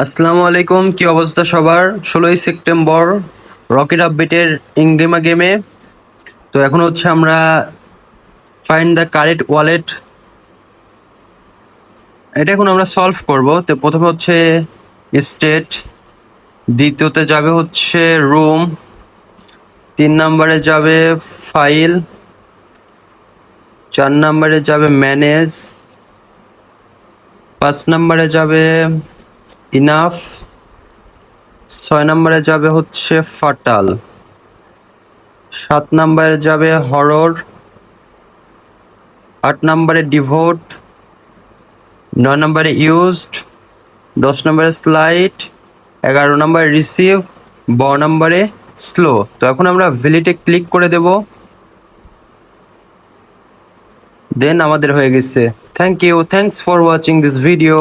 আসসালামু আলাইকুম, কি অবস্থা সবার? 16ই সেপ্টেম্বর রকেট আপডেটের ইনগেমা গেমে। তো এখন হচ্ছে আমরা ফাইন্ড দ্য কারেক্ট ওয়ালেট, এটা এখন আমরা সলভ করব। তো প্রথমে হচ্ছে স্টেট, দ্বিতীয়তে যাবে হচ্ছে রুম, 3 নম্বরে যাবে ফাইল, 4 নম্বরে যাবে ম্যানেজ, 5 নম্বরে যাবে ইনাফ, 6 নম্বরে যাবে হচ্ছে ফাটাল, 7 নম্বরে যাবে হরর, 8 নম্বরে ডিভোট, 9 নম্বরে ইউজড, 10 নম্বরে স্লাইড, 11 নম্বরে রিসিভ, 12 নম্বরে স্লো। তো এখন আমরা ভ্যালিডে ক্লিক করে দেব, দেন আমাদের হয়ে গেছে। Thanks for watching this video.